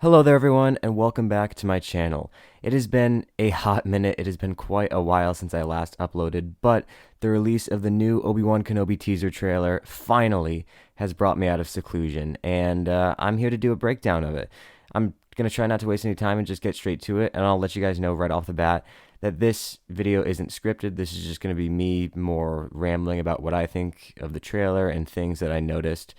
Hello there everyone and welcome back to my channel. It has been a hot minute, it has been quite a while since I last uploaded, but the release of the new Obi-Wan Kenobi teaser trailer finally has brought me out of seclusion, and I'm here to do a breakdown of it. I'm going to try not to waste any time and just get straight to it, and I'll let you guys know right off the bat that this video isn't scripted. This is just going to be me more rambling about what I think of the trailer and things that I noticed.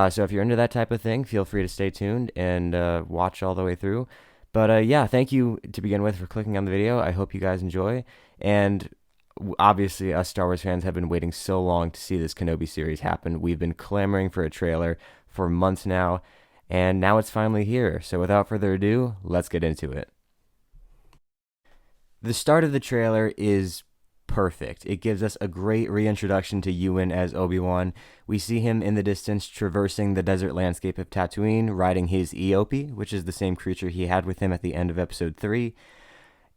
So if you're into that type of thing, feel free to stay tuned and watch all the way through. But yeah, thank you to begin with for clicking on the video. I hope you guys enjoy. And obviously, us Star Wars fans have been waiting so long to see this Kenobi series happen. We've been clamoring for a trailer for months now, and now it's finally here. So without further ado, let's get into it. The start of the trailer is perfect. It gives us a great reintroduction to Ewan as Obi-Wan. We see him in the distance traversing the desert landscape of Tatooine, riding his Eopie, which is the same creature he had with him at the end of episode 3.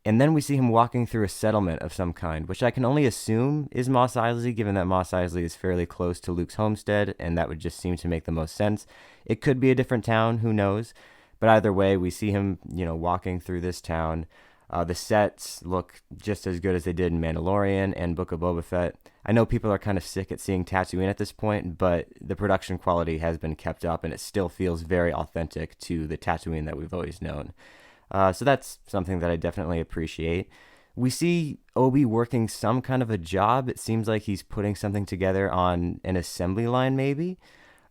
And then we see him walking through a settlement of some kind, which I can only assume is Mos Eisley, given that Mos Eisley is fairly close to Luke's homestead, and that would just seem to make the most sense. It could be a different town, who knows? But either way, we see him, walking through this town. The sets look just as good as they did in Mandalorian and Book of Boba Fett. I know people are kind of sick at seeing Tatooine at this point, but the production quality has been kept up, and it still feels very authentic to the Tatooine that we've always known. So that's something that I definitely appreciate. We see Obi working some kind of a job. It seems like he's putting something together on an assembly line, maybe,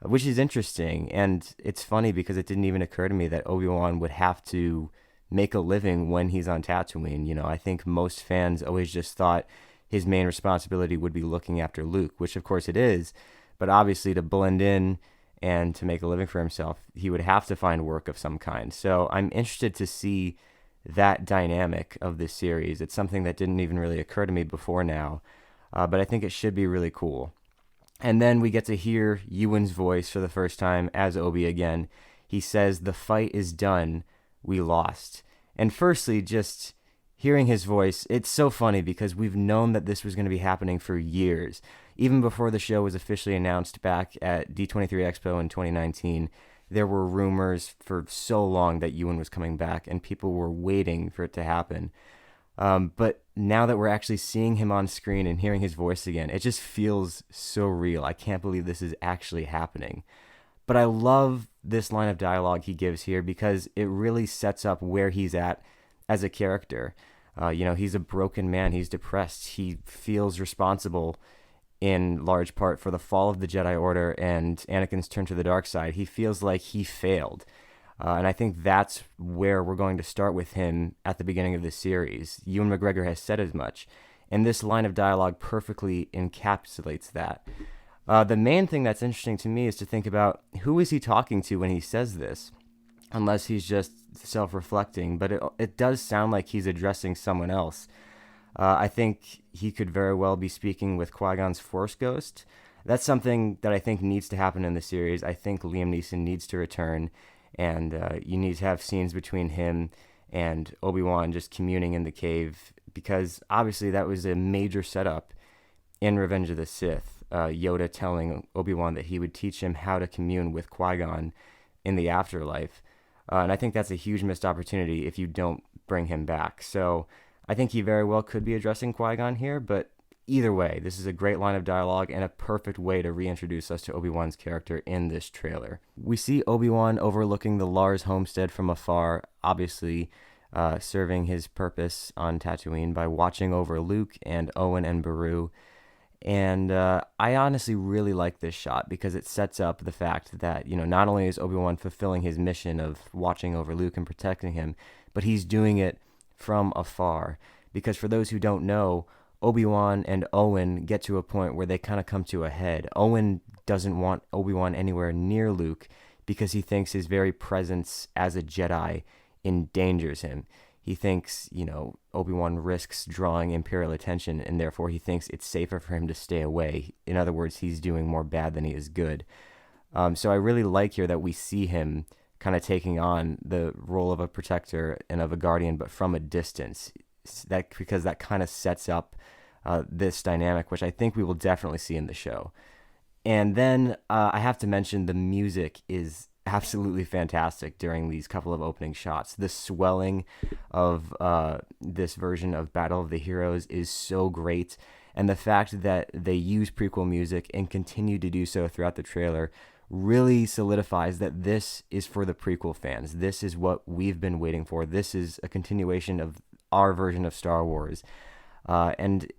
which is interesting. And it's funny because it didn't even occur to me that Obi-Wan would have to make a living when he's on Tatooine. I think most fans always just thought his main responsibility would be looking after Luke, which of course it is, but obviously to blend in and to make a living for himself, he would have to find work of some kind. So I'm interested to see that dynamic of this series. It's something that didn't even really occur to me before now, but I think it should be really cool. And then we get to hear Ewan's voice for the first time as Obi again. He says, "The fight is done. We lost." And firstly, just hearing his voice, it's so funny because we've known that this was going to be happening for years. Even before the show was officially announced back at D23 Expo in 2019, there were rumors for so long that Ewan was coming back, and people were waiting for it to happen. But now that we're actually seeing him on screen and hearing his voice again, it just feels so real. I can't believe this is actually happening. But I love this line of dialogue he gives here because it really sets up where he's at as a character. He's a broken man. He's depressed. He feels responsible in large part for the fall of the Jedi Order and Anakin's turn to the dark side. He feels like he failed. And I think that's where we're going to start with him at the beginning of this series. Ewan McGregor has said as much. And this line of dialogue perfectly encapsulates that. The main thing that's interesting to me is to think about who is he talking to when he says this, unless he's just self-reflecting, but it does sound like he's addressing someone else. I think he could very well be speaking with Qui-Gon's Force Ghost. That's something that I think needs to happen in the series. I think Liam Neeson needs to return, and you need to have scenes between him and Obi-Wan just communing in the cave, because obviously that was a major setup in Revenge of the Sith. Yoda telling Obi-Wan that he would teach him how to commune with Qui-Gon in the afterlife. And I think that's a huge missed opportunity if you don't bring him back. So I think he very well could be addressing Qui-Gon here, but either way, this is a great line of dialogue and a perfect way to reintroduce us to Obi-Wan's character in this trailer. We see Obi-Wan overlooking the Lars homestead from afar, obviously serving his purpose on Tatooine by watching over Luke and Owen and Beru. And I honestly really like this shot because it sets up the fact that, not only is Obi-Wan fulfilling his mission of watching over Luke and protecting him, but he's doing it from afar. Because for those who don't know, Obi-Wan and Owen get to a point where they kind of come to a head. Owen doesn't want Obi-Wan anywhere near Luke because he thinks his very presence as a Jedi endangers him. He thinks, Obi-Wan risks drawing Imperial attention, and therefore he thinks it's safer for him to stay away. In other words, he's doing more bad than he is good. So I really like here that we see him kind of taking on the role of a protector and of a guardian, but from a distance. Because that kind of sets up this dynamic, which I think we will definitely see in the show. And then I have to mention the music is absolutely fantastic during these couple of opening shots. The swelling of this version of Battle of the Heroes is so great, and the fact that they use prequel music and continue to do so throughout the trailer really solidifies that this is for the prequel fans. This is what we've been waiting for. This is a continuation of our version of Star Wars, and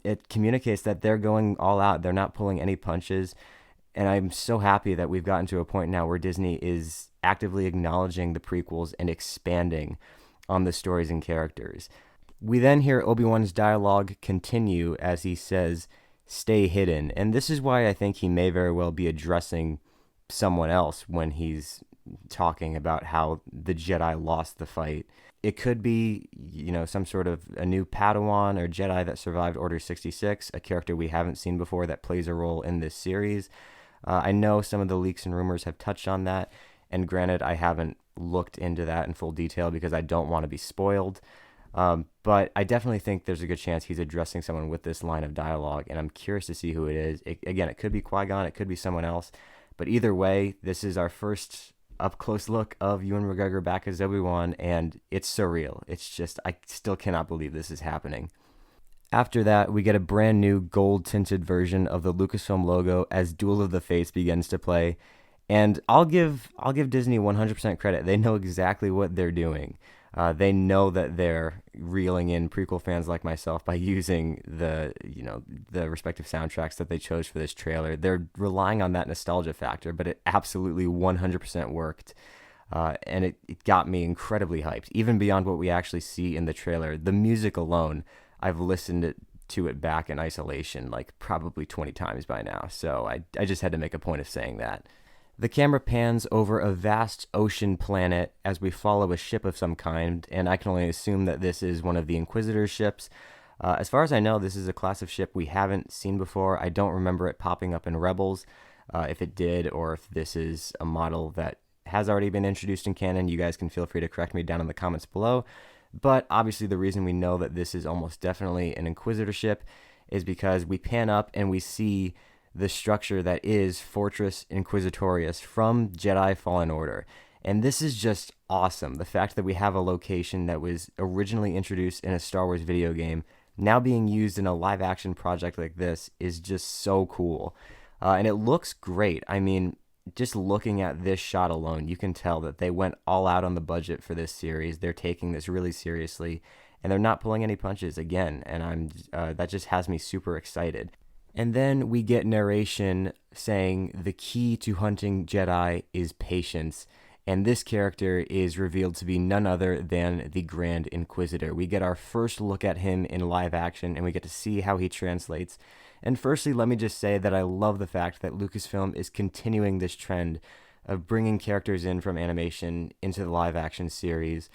it communicates that they're going all out. They're not pulling any punches, and I'm so happy that we've gotten to a point now where Disney is actively acknowledging the prequels and expanding on the stories and characters. We then hear Obi-Wan's dialogue continue as he says, "Stay hidden," and this is why I think he may very well be addressing someone else when he's talking about how the Jedi lost the fight. It could be, some sort of a new Padawan or Jedi that survived Order 66, a character we haven't seen before that plays a role in this series. I know some of the leaks and rumors have touched on that, and granted, I haven't looked into that in full detail because I don't want to be spoiled. But I definitely think there's a good chance he's addressing someone with this line of dialogue, and I'm curious to see who it is. Again, it could be Qui-Gon, it could be someone else, but either way, this is our first up-close look of Ewan McGregor back as Obi-Wan, and it's surreal. It's just, I still cannot believe this is happening. After that, we get a brand new gold-tinted version of the Lucasfilm logo as Duel of the Fates begins to play, and I'll give Disney 100% credit. They know exactly what they're doing. They know that they're reeling in prequel fans like myself by using the respective soundtracks that they chose for this trailer. They're relying on that nostalgia factor, but it absolutely 100% worked. And it got me incredibly hyped, even beyond what we actually see in the trailer. The music alone, I've listened to it back in isolation like probably 20 times by now, so I just had to make a point of saying that. The camera pans over a vast ocean planet as we follow a ship of some kind, and I can only assume that this is one of the Inquisitors' ships. As far as I know, this is a class of ship we haven't seen before. I don't remember it popping up in Rebels, if it did, or if this is a model that has already been introduced in canon. You guys can feel free to correct me down in the comments below. But obviously the reason we know that this is almost definitely an Inquisitor ship is because we pan up and we see the structure that is Fortress Inquisitorius from Jedi Fallen Order. And this is just awesome. The fact that we have a location that was originally introduced in a Star Wars video game now being used in a live action project like this is just so cool. And it looks great. I mean, just looking at this shot alone, you can tell that they went all out on the budget for this series. They're taking this really seriously, and they're not pulling any punches again. And that just has me super excited. And then we get narration saying the key to hunting Jedi is patience. And this character is revealed to be none other than the Grand Inquisitor. We get our first look at him in live action, and we get to see how he translates. And firstly, let me just say that I love the fact that Lucasfilm is continuing this trend of bringing characters in from animation into the live action series.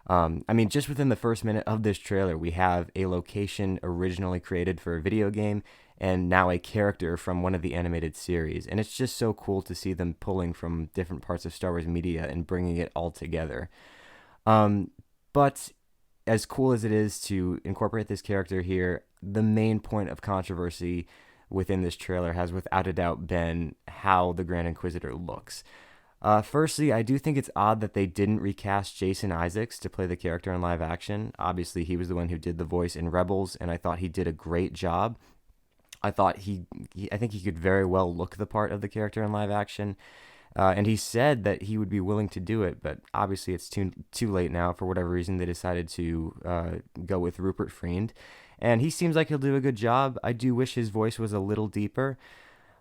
I mean, just within the first minute of this trailer, we have a location originally created for a video game and now a character from one of the animated series. And it's just so cool to see them pulling from different parts of Star Wars media and bringing it all together. But as cool as it is to incorporate this character here, the main point of controversy within this trailer has without a doubt been how the Grand Inquisitor looks. Firstly, I do think it's odd that they didn't recast Jason Isaacs to play the character in live action. Obviously, he was the one who did the voice in Rebels, and I thought he did a great job. I thought I think he could very well look the part of the character in live action. And he said that he would be willing to do it, but obviously it's too late now. For whatever reason, they decided to go with Rupert Friend. And he seems like he'll do a good job. I do wish his voice was a little deeper.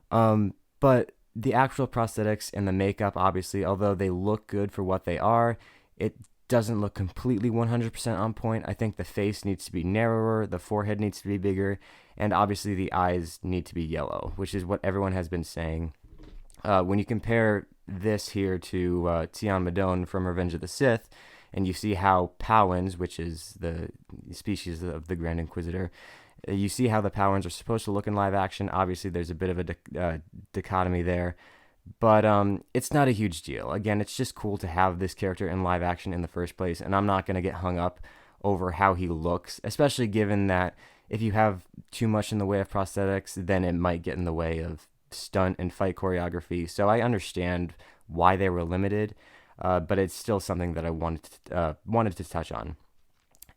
But the actual prosthetics and the makeup, obviously, although they look good for what they are, it doesn't look completely 100% on point. I think the face needs to be narrower, the forehead needs to be bigger, and obviously the eyes need to be yellow, which is what everyone has been saying. When you compare this here to Tion Madone from Revenge of the Sith, and you see how Powans, which is the species of the Grand Inquisitor, you see how the Powans are supposed to look in live action. Obviously, there's a bit of a dichotomy there, but it's not a huge deal. Again, it's just cool to have this character in live action in the first place, and I'm not going to get hung up over how he looks, especially given that if you have too much in the way of prosthetics, then it might get in the way of stunt and fight choreography. So I understand why they were limited, but it's still something that I wanted to touch on.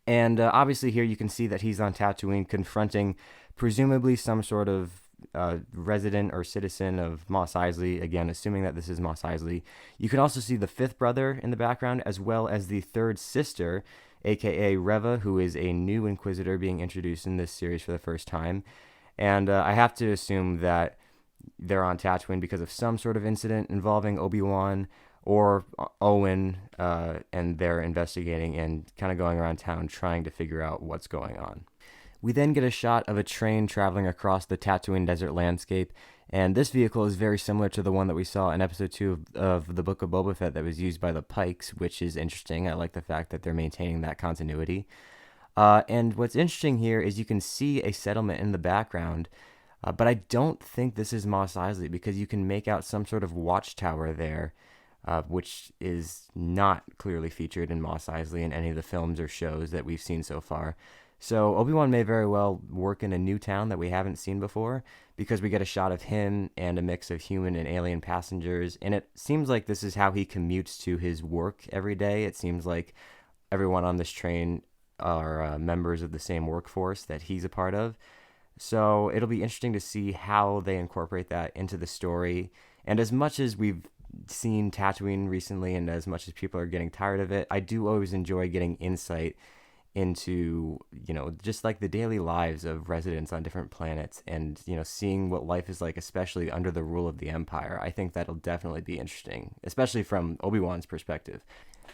And obviously here you can see that he's on Tatooine confronting presumably some sort of resident or citizen of Mos Eisley, again, assuming that this is Mos Eisley. You can also see the fifth brother in the background, as well as the third sister, aka Reva, who is a new Inquisitor being introduced in this series for the first time. And I have to assume that they're on Tatooine because of some sort of incident involving Obi-Wan or Owen, and they're investigating and kind of going around town trying to figure out what's going on. We then get a shot of a train traveling across the Tatooine desert landscape, and this vehicle is very similar to the one that we saw in episode 2 of the Book of Boba Fett that was used by the Pikes, which is interesting. I like the fact that they're maintaining that continuity. And what's interesting here is you can see a settlement in the background, but I don't think this is Mos Eisley because you can make out some sort of watchtower there, which is not clearly featured in Mos Eisley in any of the films or shows that we've seen so far. So Obi-Wan may very well work in a new town that we haven't seen before because we get a shot of him and a mix of human and alien passengers, and it seems like this is how he commutes to his work every day. It seems like everyone on this train are members of the same workforce that he's a part of. So it'll be interesting to see how they incorporate that into the story. And as much as we've seen Tatooine recently and as much as people are getting tired of it, I do always enjoy getting insight into, just like the daily lives of residents on different planets and, seeing what life is like, especially under the rule of the Empire. I think that'll definitely be interesting, especially from Obi-Wan's perspective.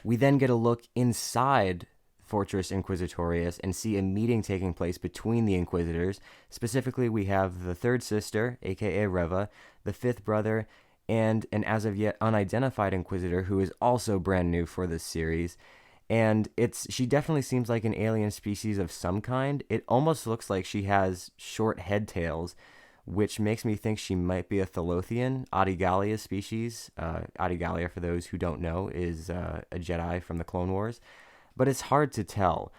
We then get a look inside Fortress Inquisitorius and see a meeting taking place between the Inquisitors. Specifically, we have the third sister, aka Reva, the fifth brother, and an as of yet unidentified Inquisitor who is also brand new for this series. And she definitely seems like an alien species of some kind. It almost looks like she has short head tails, which makes me think she might be a Thalothian, Adigalia species. Adigalia, for those who don't know, is a Jedi from the Clone Wars. But it's hard to tell.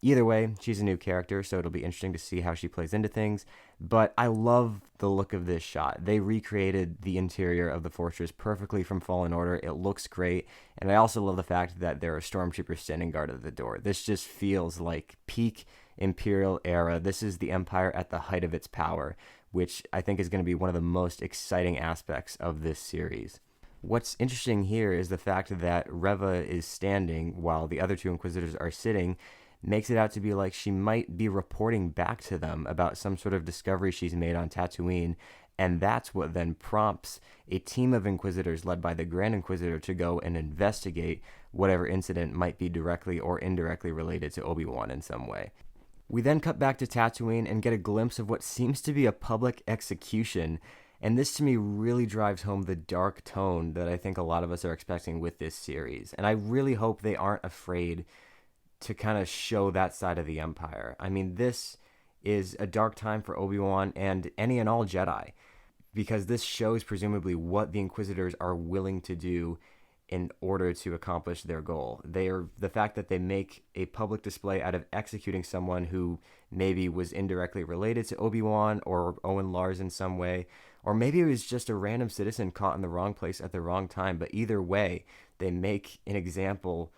Either way, she's a new character, so it'll be interesting to see how she plays into things. But I love the look of this shot. They recreated the interior of the fortress perfectly from Fallen Order. It looks great. And I also love the fact that there are stormtroopers standing guard at the door. This just feels like peak Imperial era. This is the Empire at the height of its power, which I think is going to be one of the most exciting aspects of this series. What's interesting here is the fact that Reva is standing while the other two Inquisitors are sitting, makes it out to be like she might be reporting back to them about some sort of discovery she's made on Tatooine, and that's what then prompts a team of Inquisitors led by the Grand Inquisitor to go and investigate whatever incident might be directly or indirectly related to Obi-Wan in some way. We then cut back to Tatooine and get a glimpse of what seems to be a public execution, and this to me really drives home the dark tone that I think a lot of us are expecting with this series, and I really hope they aren't afraid to kind of show that side of the Empire. I mean, this is a dark time for Obi-Wan and any and all Jedi, because this shows presumably what the Inquisitors are willing to do in order to accomplish their goal. The fact that they make a public display out of executing someone who maybe was indirectly related to Obi-Wan or Owen Lars in some way, or maybe it was just a random citizen caught in the wrong place at the wrong time, but either way, they make an example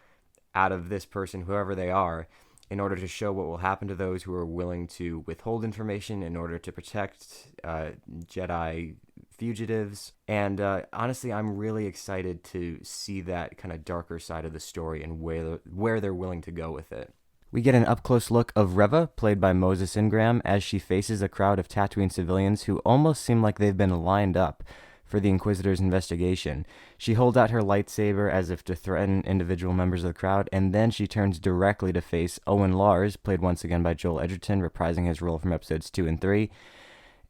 out of this person, whoever they are, in order to show what will happen to those who are willing to withhold information in order to protect Jedi fugitives. And honestly, I'm really excited to see that kind of darker side of the story and where they're willing to go with it. We get an up-close look of Reva, played by Moses Ingram, as she faces a crowd of Tatooine civilians who almost seem like they've been lined up for the Inquisitor's investigation. She holds out her lightsaber as if to threaten individual members of the crowd, and then she turns directly to face Owen Lars, played once again by Joel Edgerton, reprising his role from episodes 2 and 3.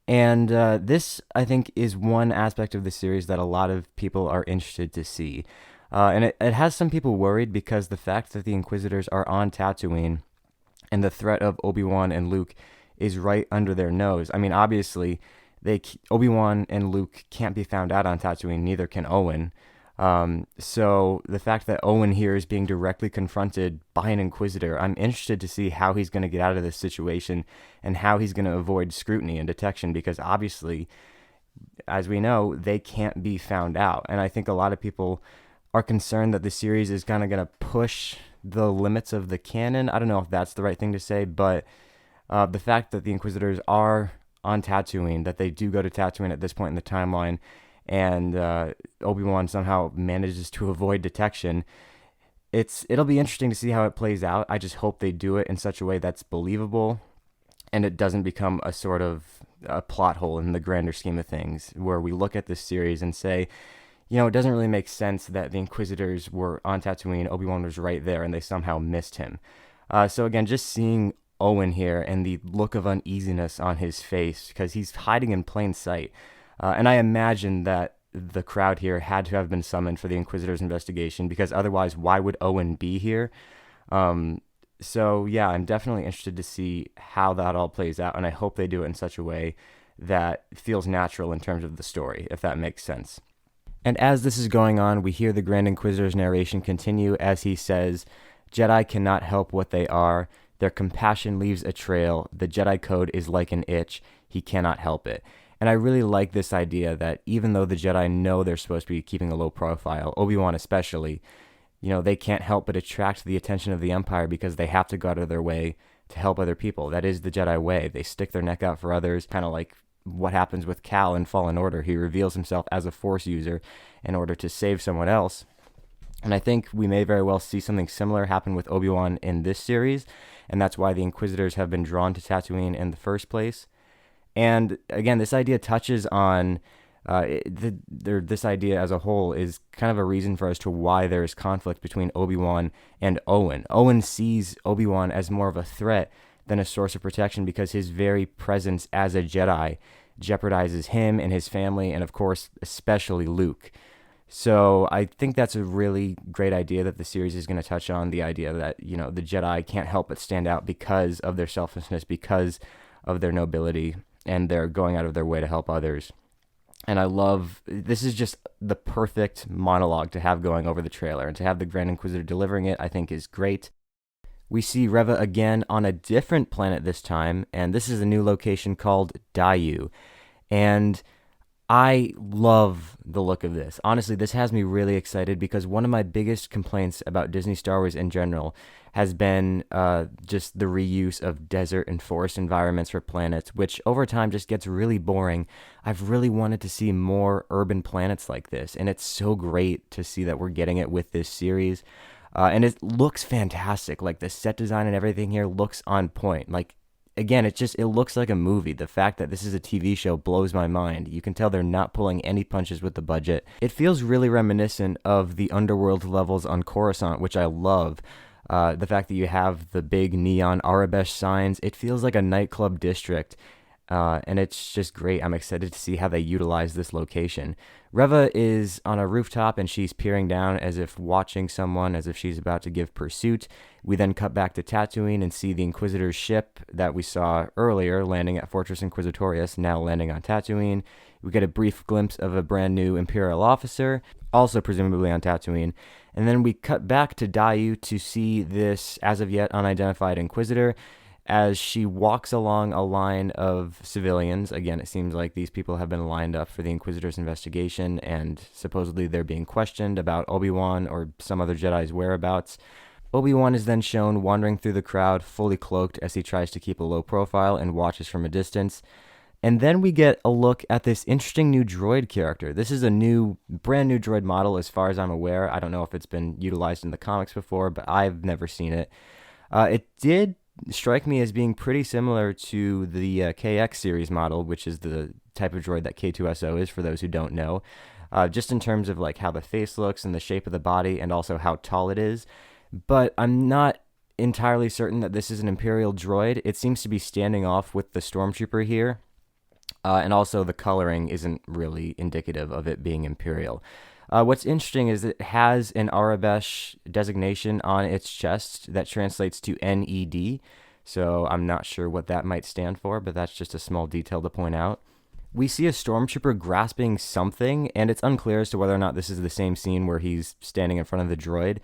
And this, I think, is one aspect of the series that a lot of people are interested to see. And it has some people worried because the fact that the Inquisitors are on Tatooine and the threat of Obi-Wan and Luke is right under their nose. I mean, obviously, Obi-Wan and Luke can't be found out on Tatooine, neither can Owen. So the fact that Owen here is being directly confronted by an Inquisitor, I'm interested to see how he's going to get out of this situation and how he's going to avoid scrutiny and detection, because obviously as we know, they can't be found out. And I think a lot of people are concerned that the series is kind of going to push the limits of the canon. I don't know if that's the right thing to say, but the fact that the Inquisitors are on Tatooine, that they do go to Tatooine at this point in the timeline, and Obi-Wan somehow manages to avoid detection, it'll be interesting to see how it plays out. I just hope they do it in such a way that's believable, and it doesn't become a sort of a plot hole in the grander scheme of things, where we look at this series and say, it doesn't really make sense that the Inquisitors were on Tatooine, Obi-Wan was right there, and they somehow missed him. So again, just seeing Owen here and the look of uneasiness on his face, because he's hiding in plain sight. And I imagine that the crowd here had to have been summoned for the Inquisitors' investigation, because otherwise, why would Owen be here? So yeah, I'm definitely interested to see how that all plays out, and I hope they do it in such a way that feels natural in terms of the story, if that makes sense. And as this is going on, we hear the Grand Inquisitor's narration continue as he says, "Jedi cannot help what they are. Their compassion leaves a trail. The Jedi code is like an itch. He cannot help it." And I really like this idea that even though the Jedi know they're supposed to be keeping a low profile, Obi-Wan especially, they can't help but attract the attention of the Empire because they have to go out of their way to help other people. That is the Jedi way. They stick their neck out for others, kind of like what happens with Cal in Fallen Order. He reveals himself as a Force user in order to save someone else. And I think we may very well see something similar happen with Obi-Wan in this series, and that's why the Inquisitors have been drawn to Tatooine in the first place. And again, this idea touches on this idea as a whole is kind of a reason for as to why there is conflict between Obi-Wan and Owen. Owen sees Obi-Wan as more of a threat than a source of protection because his very presence as a Jedi jeopardizes him and his family, and of course, especially Luke. So I think that's a really great idea that the series is going to touch on, the idea that, the Jedi can't help but stand out because of their selflessness, because of their nobility, and they're going out of their way to help others. And this is just the perfect monologue to have going over the trailer, and to have the Grand Inquisitor delivering it, I think is great. We see Reva again on a different planet this time, and this is a new location called Daiyu. And I love the look of this. Honestly, this has me really excited because one of my biggest complaints about Disney Star Wars in general has been just the reuse of desert and forest environments for planets, which over time just gets really boring. I've really wanted to see more urban planets like this, and it's so great to see that we're getting it with this series. And it looks fantastic. Like, the set design and everything here looks on point. Like, again, it looks like a movie. The fact that this is a TV show blows my mind. You can tell they're not pulling any punches with the budget. It feels really reminiscent of the underworld levels on Coruscant, which I love. The fact that you have the big neon Arabesh signs, it feels like a nightclub district. And it's just great. I'm excited to see how they utilize this location. Reva is on a rooftop and she's peering down as if watching someone, as if she's about to give pursuit. We then cut back to Tatooine and see the Inquisitor's ship that we saw earlier landing at Fortress Inquisitorius, now landing on Tatooine. We get a brief glimpse of a brand new Imperial officer, also presumably on Tatooine. And then we cut back to Daiyu to see this as of yet unidentified Inquisitor as she walks along a line of civilians. Again, it seems like these people have been lined up for the Inquisitor's investigation, and supposedly they're being questioned about Obi-Wan or some other Jedi's whereabouts. Obi-Wan is then shown wandering through the crowd, fully cloaked, as he tries to keep a low profile and watches from a distance. And then we get a look at this interesting new droid character. This is a brand new droid model as far as I'm aware. I don't know if it's been utilized in the comics before, but I've never seen it. It did strike me as being pretty similar to the KX series model, which is the type of droid that K2SO is, for those who don't know. Just in terms of like how the face looks and the shape of the body, and also how tall it is. But I'm not entirely certain that this is an Imperial droid. It seems to be standing off with the Stormtrooper here. And also the coloring isn't really indicative of it being Imperial. What's interesting is that it has an Arabesh designation on its chest that translates to NED, so I'm not sure what that might stand for, but that's just a small detail to point out. We see a Stormtrooper grasping something, and it's unclear as to whether or not this is the same scene where he's standing in front of the droid.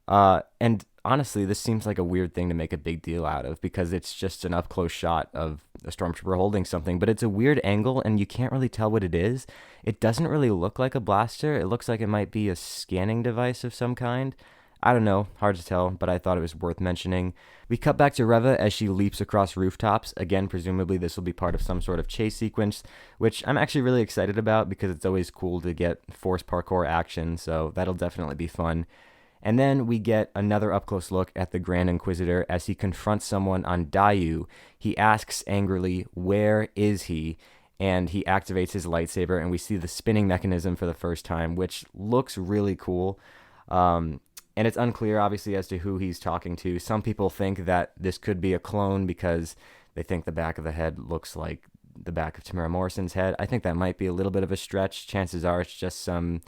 And honestly, this seems like a weird thing to make a big deal out of because it's just an up close shot of a stormtrooper holding something, but it's a weird angle and you can't really tell what it is. It doesn't really look like a blaster. It looks like it might be a scanning device of some kind. I don't know, hard to tell, but I thought it was worth mentioning. We cut back to Reva as she leaps across rooftops. Again, presumably this will be part of some sort of chase sequence, which I'm actually really excited about because it's always cool to get force parkour action, so that'll definitely be fun. And then we get another up close look at the Grand Inquisitor as he confronts someone on Daiyu. He asks angrily, "Where is he?" And he activates his lightsaber, and we see the spinning mechanism for the first time, which looks really cool. And it's unclear, obviously, as to who he's talking to. Some people think that this could be a clone because they think the back of the head looks like the back of Tamara Morrison's head. I think that might be a little bit of a stretch. Chances are it's just some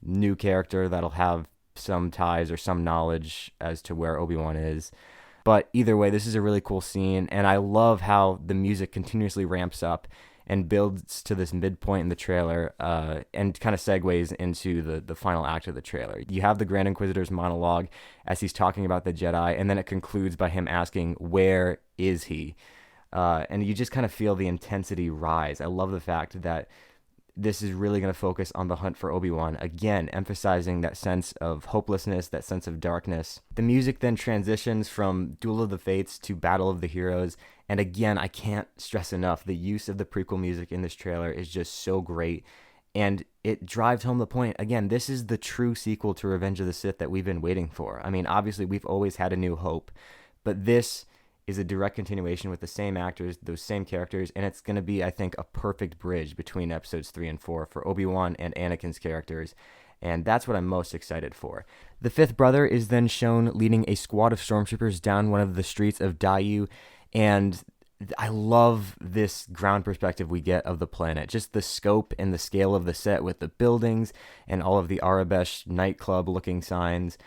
new character that'll have some ties or some knowledge as to where Obi-Wan is. But either way, this is a really cool scene, and I love how the music continuously ramps up and builds to this midpoint in the trailer and kind of segues into the final act of the trailer. You have the Grand Inquisitor's monologue as he's talking about the Jedi, and then it concludes by him asking, "Where is he?" And you just kind of feel the intensity rise. I love the fact that this is really going to focus on the hunt for Obi-Wan, again, emphasizing that sense of hopelessness, that sense of darkness. The music then transitions from Duel of the Fates to Battle of the Heroes, and again, I can't stress enough, the use of the prequel music in this trailer is just so great, and it drives home the point. Again, this is the true sequel to Revenge of the Sith that we've been waiting for. I mean, obviously, we've always had A New Hope, but this is a direct continuation with the same actors, those same characters, and it's going to be, I think, a perfect bridge between episodes 3 and 4 for Obi-Wan and Anakin's characters, and that's what I'm most excited for. The fifth brother is then shown leading a squad of stormtroopers down one of the streets of Daiyu, and I love this ground perspective we get of the planet. Just the scope and the scale of the set with the buildings and all of the Arabesh nightclub-looking signs.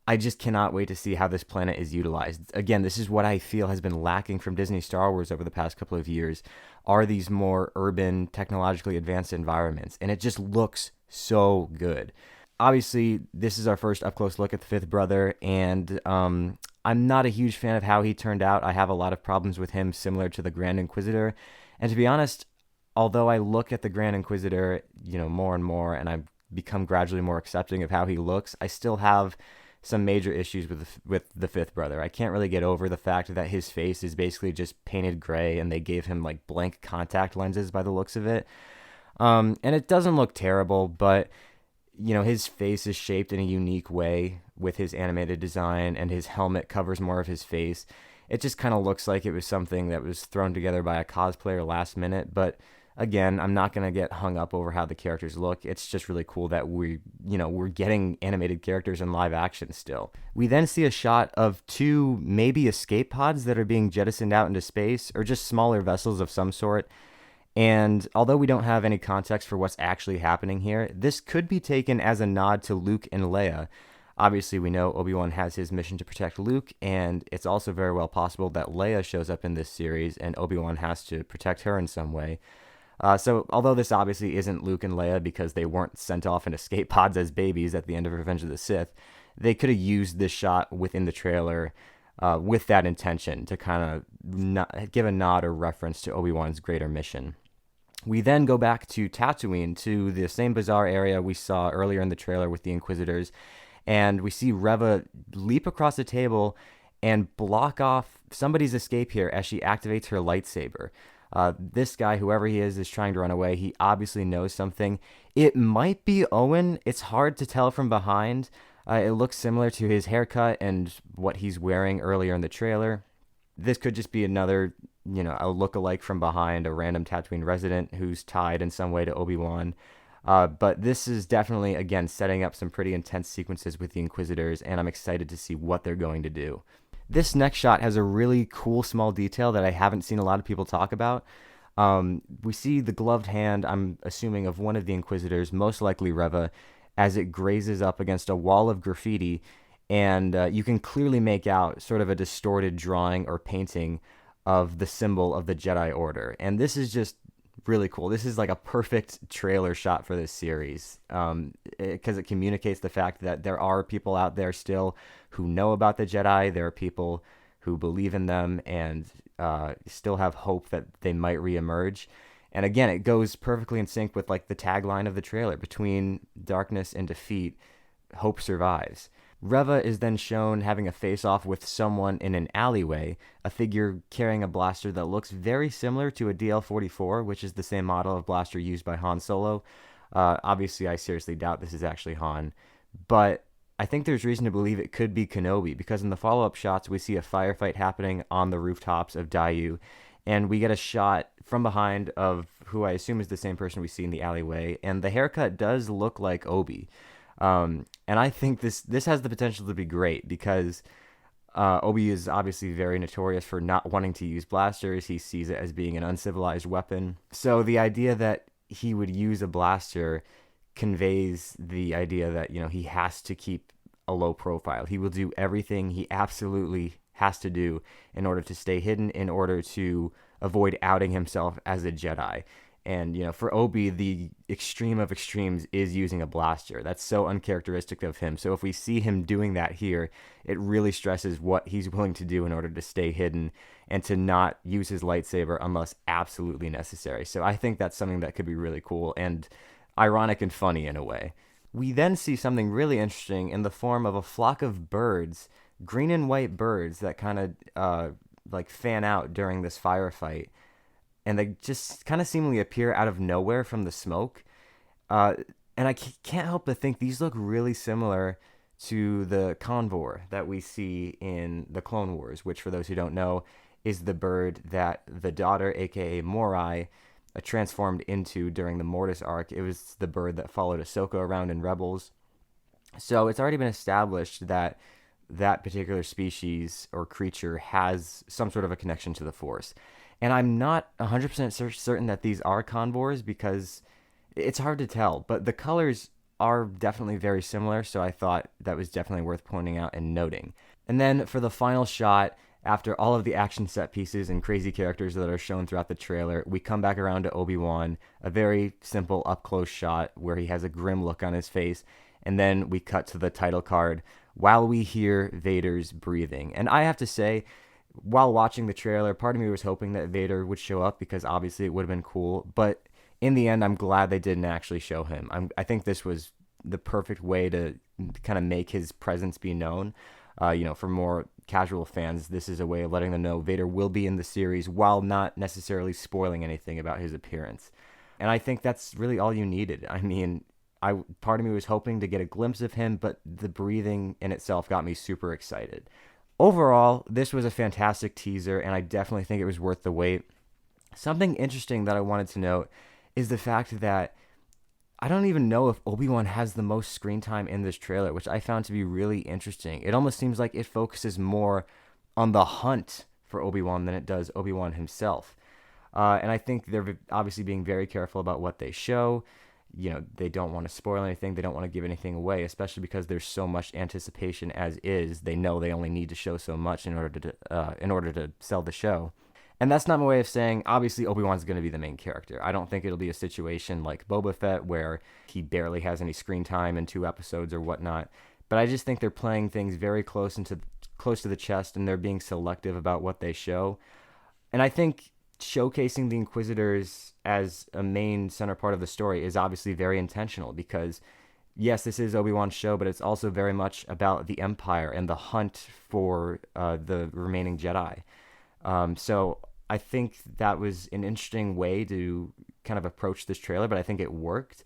I just cannot wait to see how this planet is utilized. Again, this is what I feel has been lacking from Disney Star Wars over the past couple of years, are these more urban, technologically advanced environments. And it just looks so good. Obviously, this is our first up-close look at the fifth brother, and I'm not a huge fan of how he turned out. I have a lot of problems with him, similar to the Grand Inquisitor. And to be honest, although I look at the Grand Inquisitor, more and more, and I've become gradually more accepting of how he looks, I still have some major issues with the fifth brother. I can't really get over the fact that his face is basically just painted gray and they gave him like blank contact lenses by the looks of it. And it doesn't look terrible, but his face is shaped in a unique way with his animated design, and his helmet covers more of his face. It just kind of looks like it was something that was thrown together by a cosplayer last minute, but again, I'm not going to get hung up over how the characters look. It's just really cool that we're getting animated characters in live action still. We then see a shot of two maybe escape pods that are being jettisoned out into space, or just smaller vessels of some sort. And although we don't have any context for what's actually happening here, this could be taken as a nod to Luke and Leia. Obviously, we know Obi-Wan has his mission to protect Luke, and it's also very well possible that Leia shows up in this series and Obi-Wan has to protect her in some way. So although this obviously isn't Luke and Leia because they weren't sent off in escape pods as babies at the end of Revenge of the Sith, they could have used this shot within the trailer with that intention to kind of give a nod or reference to Obi-Wan's greater mission. We then go back to Tatooine, to the same bizarre area we saw earlier in the trailer with the Inquisitors, and we see Reva leap across the table and block off somebody's escape here as she activates her lightsaber. This guy, whoever he is trying to run away. He obviously knows something. It might be Owen. It's hard to tell from behind. It looks similar to his haircut and what he's wearing earlier in the trailer. This could just be another, a look-alike from behind, a random Tatooine resident who's tied in some way to Obi-Wan. But this is definitely, again, setting up some pretty intense sequences with the Inquisitors, and I'm excited to see what they're going to do. This next shot has a really cool small detail that I haven't seen a lot of people talk about. We see the gloved hand, I'm assuming, of one of the Inquisitors, most likely Reva, as it grazes up against a wall of graffiti, and you can clearly make out sort of a distorted drawing or painting of the symbol of the Jedi Order. And this is just really cool. This is like a perfect trailer shot for this series, because it communicates the fact that there are people out there still who know about the Jedi. There are people who believe in them and still have hope that they might reemerge. And again, it goes perfectly in sync with like the tagline of the trailer: between darkness and defeat, hope survives. Reva is then shown having a face-off with someone in an alleyway, a figure carrying a blaster that looks very similar to a DL-44, which is the same model of blaster used by Han Solo. Obviously, I seriously doubt this is actually Han, but I think there's reason to believe it could be Kenobi, because in the follow-up shots, we see a firefight happening on the rooftops of Daiyu, and we get a shot from behind of who I assume is the same person we see in the alleyway, and the haircut does look like Obi. And I think this has the potential to be great because Obi is obviously very notorious for not wanting to use blasters. He sees it as being an uncivilized weapon. So the idea that he would use a blaster conveys the idea that, you know, he has to keep a low profile. He will do everything he absolutely has to do in order to stay hidden, in order to avoid outing himself as a Jedi. And, you know, for Obi, the extreme of extremes is using a blaster. That's so uncharacteristic of him. So if we see him doing that here, it really stresses what he's willing to do in order to stay hidden and to not use his lightsaber unless absolutely necessary. So I think that's something that could be really cool and ironic and funny in a way. We then see something really interesting in the form of a flock of birds, green and white birds that kind of like fan out during this firefight. And they just kind of seemingly appear out of nowhere from the smoke. And I can't help but think these look really similar to the convor that we see in the Clone Wars, which, for those who don't know, is the bird that the daughter, aka Morai, transformed into during the Mortis arc. It was the bird that followed Ahsoka around in Rebels. So it's already been established that that particular species or creature has some sort of a connection to the Force. And I'm not 100% certain that these are convors because it's hard to tell, but the colors are definitely very similar, so I thought that was definitely worth pointing out and noting. And then for the final shot, after all of the action set pieces and crazy characters that are shown throughout the trailer, we come back around to Obi-Wan, a very simple up-close shot where he has a grim look on his face, and then we cut to the title card while we hear Vader's breathing. And I have to say, while watching the trailer, part of me was hoping that Vader would show up because obviously it would have been cool. But in the end, I'm glad they didn't actually show him. I think this was the perfect way to kind of make his presence be known. You know, for more casual fans, this is a way of letting them know Vader will be in the series while not necessarily spoiling anything about his appearance. And I think that's really all you needed. I mean, part of me was hoping to get a glimpse of him, but the breathing in itself got me super excited. Overall, this was a fantastic teaser, and I definitely think it was worth the wait. Something interesting that I wanted to note is the fact that I don't even know if Obi-Wan has the most screen time in this trailer, which I found to be really interesting. It almost seems like it focuses more on the hunt for Obi-Wan than it does Obi-Wan himself. And I think they're obviously being very careful about what they show. You know, they don't want to spoil anything. They don't want to give anything away, especially because there's so much anticipation as is. They know they only need to show so much in order to sell the show. And that's not my way of saying, obviously, Obi-Wan's going to be the main character. I don't think it'll be a situation like Boba Fett where he barely has any screen time in 2 episodes or whatnot. But I just think they're playing things very close to the chest, and they're being selective about what they show. And I think showcasing the Inquisitors as a main center part of the story is obviously very intentional because, yes, this is Obi-Wan's show, but it's also very much about the Empire and the hunt for the remaining Jedi. So I think that was an interesting way to kind of approach this trailer, but I think it worked,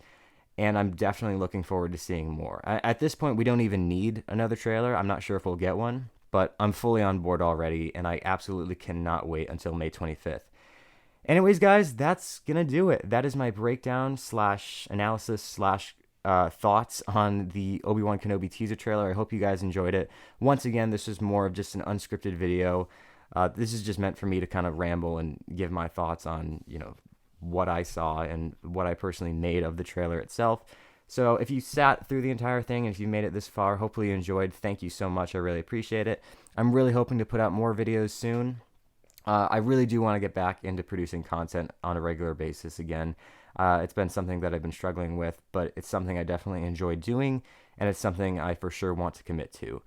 and I'm definitely looking forward to seeing more. At this point, we don't even need another trailer. I'm not sure if we'll get one, but I'm fully on board already, and I absolutely cannot wait until May 25th. Anyways, guys, that's going to do it. That is my breakdown / analysis / thoughts on the Obi-Wan Kenobi teaser trailer. I hope you guys enjoyed it. Once again, this is more of just an unscripted video. This is just meant for me to kind of ramble and give my thoughts on, you know, what I saw and what I personally made of the trailer itself. So if you sat through the entire thing and if you made it this far, hopefully you enjoyed. Thank you so much. I really appreciate it. I'm really hoping to put out more videos soon. I really do want to get back into producing content on a regular basis again. It's been something that I've been struggling with, but it's something I definitely enjoy doing, and it's something I for sure want to commit to.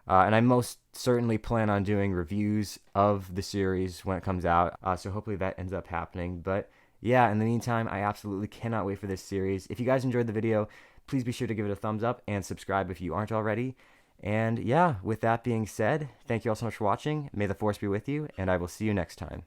And I most certainly plan on doing reviews of the series when it comes out, so hopefully that ends up happening. But yeah, in the meantime, I absolutely cannot wait for this series. If you guys enjoyed the video, please be sure to give it a thumbs up and subscribe if you aren't already. And yeah, with that being said, thank you all so much for watching. May the Force be with you, and I will see you next time.